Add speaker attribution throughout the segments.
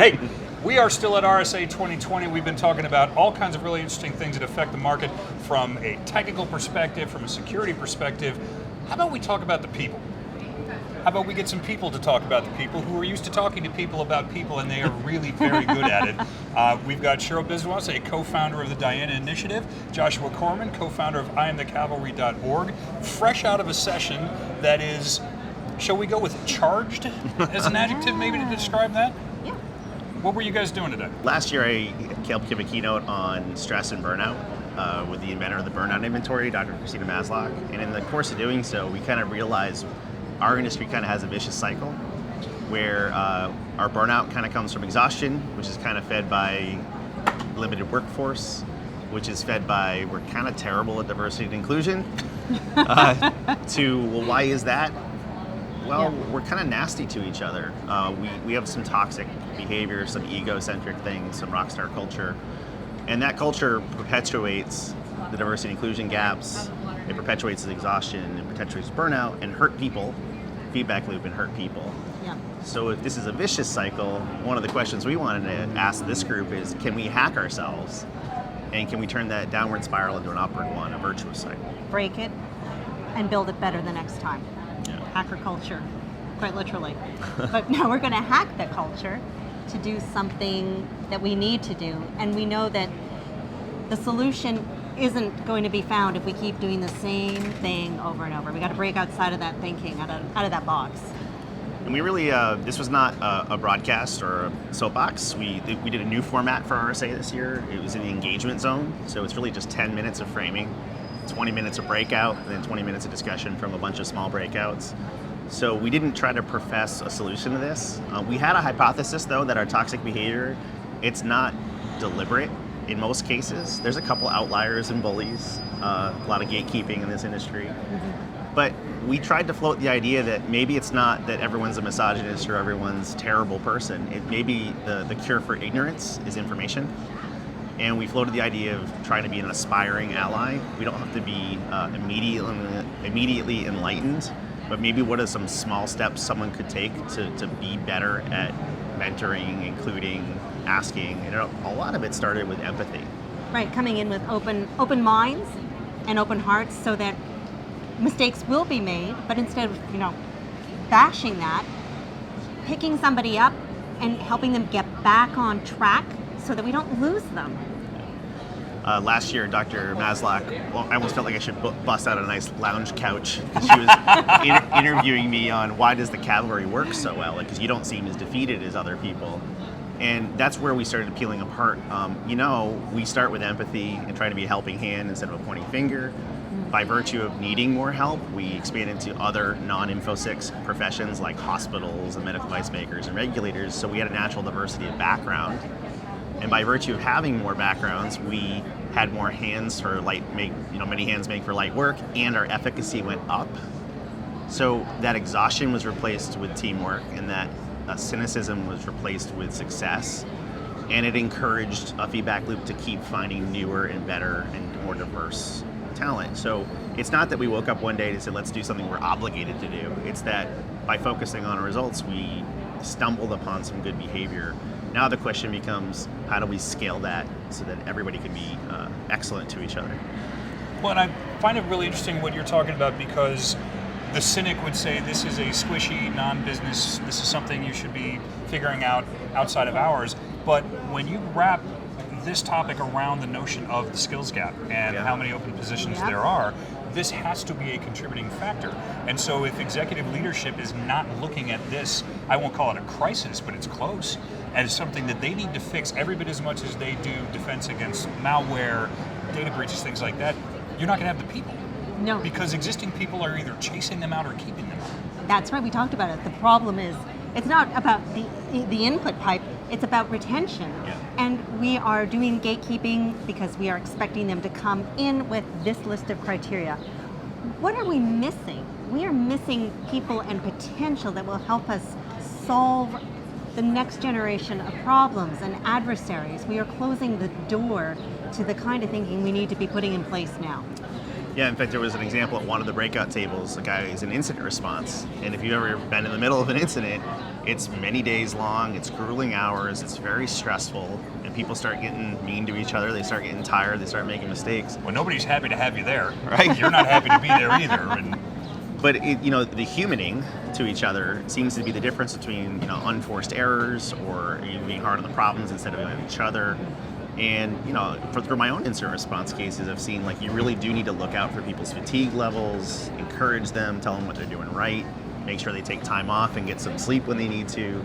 Speaker 1: Hey, we are still at RSA 2020. We've been talking about all kinds of really interesting things that affect the market from a technical perspective, from a security perspective. How about we talk about the people? How about we get some people to talk about the people who are used to talking to people about people, and they are really very good at it. We've got Cheryl Biswas, a co-founder of the Diana Initiative, Joshua Corman, co-founder of IamTheCavalry.org, fresh out of a session that is, shall we go with charged as an adjective maybe to describe that?
Speaker 2: Yeah.
Speaker 1: What were you guys doing today?
Speaker 3: Last year I helped give a keynote on stress and burnout with the inventor of the burnout inventory, Dr. Christina Masloch. And in the course of doing so, we kind of realized our industry kind of has a vicious cycle where our burnout kind of comes from exhaustion, which is kind of fed by limited workforce, which is fed by we're kind of terrible at diversity and inclusion, to, well, why is that? Well, we're kind of nasty to each other. We have some toxic behavior, some egocentric things, some rock star culture. And that culture perpetuates the diversity and inclusion gaps. It perpetuates the exhaustion, it perpetuates burnout, and hurt people, feedback loop and hurt people.
Speaker 2: Yeah.
Speaker 3: So if this is a vicious cycle, one of the questions we wanted to ask this group is, can we hack ourselves? And can we turn that downward spiral into an upward one, a virtuous cycle?
Speaker 2: Break it and build it better the next time.
Speaker 3: Yeah.
Speaker 2: Hacker culture, quite literally. But now we're going to hack the culture to do something that we need to do. And we know that the solution isn't going to be found if we keep doing the same thing over and over. We got to break outside of that thinking, out of that box.
Speaker 3: And we really, this was not a broadcast or a soapbox. We did a new format for RSA this year. It was in the engagement zone. So it's really just 10 minutes of framing, 20 minutes of breakout, and then 20 minutes of discussion from a bunch of small breakouts. So we didn't try to profess a solution to this. We had a hypothesis, though, that our toxic behavior, it's not deliberate in most cases. There's a couple outliers and bullies, a lot of gatekeeping in this industry. Mm-hmm. But we tried to float the idea that maybe it's not that everyone's a misogynist or everyone's a terrible person. It maybe the cure for ignorance is information. And we floated the idea of trying to be an aspiring ally. We don't have to be immediately enlightened, but maybe what are some small steps someone could take to be better at mentoring, including, asking. You know, a lot of it started with empathy.
Speaker 2: Right, coming in with open minds and open hearts so that mistakes will be made, but instead of, bashing that, picking somebody up and helping them get back on track so that we don't lose them.
Speaker 3: Last year, Dr. Masloch, well, I almost felt like I should bust out a nice lounge couch. She was interviewing me on why does the cavalry work so well, because you don't seem as defeated as other people. And that's where we started peeling apart. We start with empathy and try to be a helping hand instead of a pointing finger. By virtue of needing more help, we expand into other non-InfoSec professions like hospitals and medical device makers and regulators, so we had a natural diversity of background. And by virtue of having more backgrounds, we had more hands for many hands make for light work, and our efficacy went up. So that exhaustion was replaced with teamwork, and that cynicism was replaced with success. And it encouraged a feedback loop to keep finding newer and better and more diverse talent. So it's not that we woke up one day and said, let's do something we're obligated to do. It's that by focusing on our results, we stumbled upon some good behavior. Now the question becomes, how do we scale that so that everybody can be excellent to each other?
Speaker 1: Well, and I find it really interesting what you're talking about, because the cynic would say this is a squishy, non-business, this is something you should be figuring out outside of hours. But when you wrap this topic around the notion of the skills gap and how many open positions there are, this has to be a contributing factor. And so if executive leadership is not looking at this, I won't call it a crisis, but it's close, as something that they need to fix every bit as much as they do defense against malware, data breaches, things like that, you're not going to have the people.
Speaker 2: No.
Speaker 1: Because existing people are either chasing them out or keeping them out.
Speaker 2: That's right, we talked about it. The problem is, it's not about the input pipe, it's about retention.
Speaker 1: Yeah.
Speaker 2: And we are doing gatekeeping because we are expecting them to come in with this list of criteria. What are we missing? We are missing people and potential that will help us solve the next generation of problems and adversaries. We are closing the door to the kind of thinking we need to be putting in place now.
Speaker 3: Yeah, in fact, there was an example at one of the breakout tables. A guy is in incident response, and if you've ever been in the middle of an incident, it's many days long, it's grueling hours, it's very stressful, and people start getting mean to each other, they start getting tired, they start making mistakes.
Speaker 1: Well, nobody's happy to have you there.
Speaker 3: Right.
Speaker 1: You're not happy to be there either. And
Speaker 3: But the humaning to each other seems to be the difference between unforced errors or being hard on the problems instead of on each other. And through my own incident response cases, I've seen you really do need to look out for people's fatigue levels, encourage them, tell them what they're doing right, make sure they take time off and get some sleep when they need to.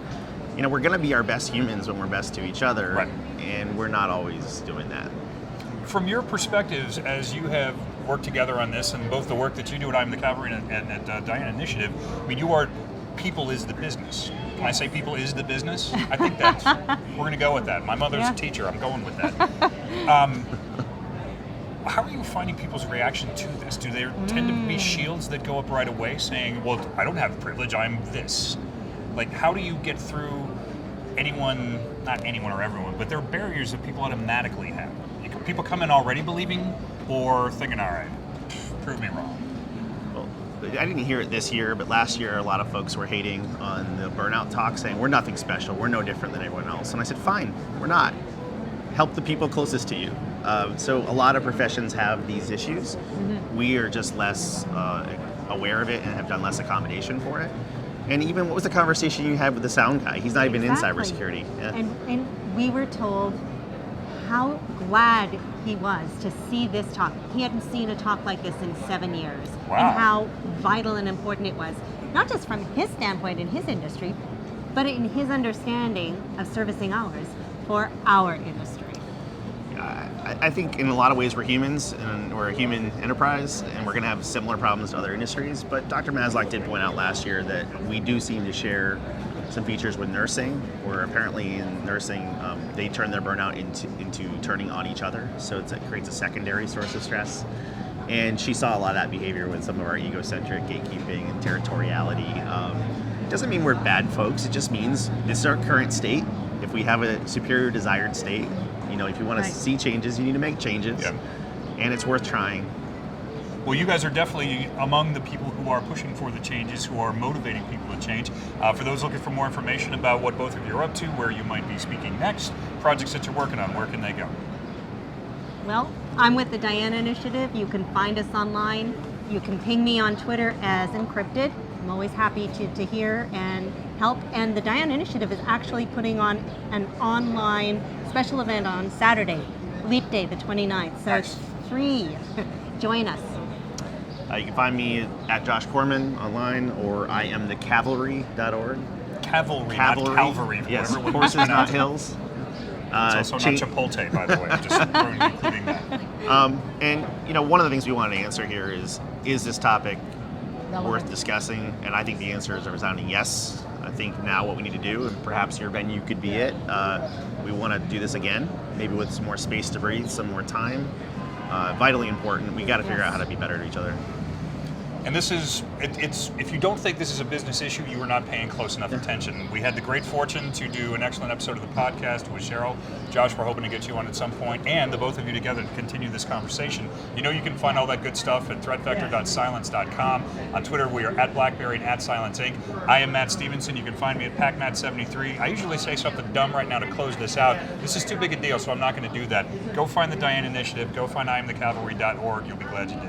Speaker 3: We're going to be our best humans when we're best to each other,
Speaker 1: right.
Speaker 3: And we're not always doing that.
Speaker 1: From your perspectives, as you have worked together on this, and both the work that you do at I'm the Cavalry and at Diana Initiative, I mean, you are people is the business. Can I say people is the business? I think that's, we're going to go with that. My mother's a teacher. I'm going with that. How are you finding people's reaction to this? Do there tend to be shields that go up right away saying, well, I don't have privilege, I'm this? How do you get through anyone, not anyone or everyone, but there are barriers that people automatically have? People come in already believing or thinking, all right, prove me wrong.
Speaker 3: I didn't hear it this year, but last year a lot of folks were hating on the burnout talk, saying we're nothing special, we're no different than everyone else. And I said, fine, we're not. Help the people closest to you. So a lot of professions have these issues. Mm-hmm. We are just less aware of it and have done less accommodation for it. And even what was the conversation you had with the sound guy? He's not even in cybersecurity. Yeah.
Speaker 2: And we were told how glad he was to see this talk. He hadn't seen a talk like this in 7 years.
Speaker 1: Wow.
Speaker 2: And how vital and important it was, not just from his standpoint in his industry, but in his understanding of servicing hours for our industry.
Speaker 3: I think in a lot of ways we're humans, and we're a human enterprise, and we're going to have similar problems to other industries. But Dr. Maslach did point out last year that we do seem to share some features with nursing, where apparently in nursing they turn their burnout into turning on each other. So it creates a secondary source of stress. And she saw a lot of that behavior with some of our egocentric gatekeeping and territoriality. Doesn't mean we're bad folks. It just means this is our current state. If we have a superior desired state, if you want to see changes, you need to make changes.
Speaker 1: Yep.
Speaker 3: And it's worth trying.
Speaker 1: Well, you guys are definitely among the people who are pushing for the changes, who are motivating people to change. For those looking for more information about what both of you are up to, where you might be speaking next, projects that you're working on, where can they go?
Speaker 2: Well, I'm with the Diana Initiative. You can find us online. You can ping me on Twitter as Encrypted. I'm always happy to hear and help. And the Diana Initiative is actually putting on an online special event on Saturday, Leap Day, the 29th. So it's free. Join us.
Speaker 3: You can find me at Josh Corman online or IamTheCavalry.org.
Speaker 1: Cavalry, not Calvary.
Speaker 3: Yes, horses, not hills.
Speaker 1: It's also not Chipotle, by the way. Just including that.
Speaker 3: And one of the things we wanted to answer here is this topic
Speaker 2: Relevant.
Speaker 3: worth discussing? And I think the answer is a resounding yes. I think now what we need to do, and perhaps your venue could be it, we want to do this again, maybe with some more space to breathe, some more time. Vitally important. We got to figure out how to be better to each other.
Speaker 1: And this is, it's if you don't think this is a business issue, you are not paying close enough attention. We had the great fortune to do an excellent episode of the podcast with Cheryl. Josh, we're hoping to get you on at some point, and the both of you together to continue this conversation. You can find all that good stuff at threatvector.cylance.com. On Twitter, we are at Blackberry and at Cylance Inc. I am Matt Stephenson. You can find me at PacMatt73. I usually say something dumb right now to close this out. This is too big a deal, so I'm not going to do that. Go find the Diana Initiative. Go find IamTheCavalry.org. You'll be glad you did.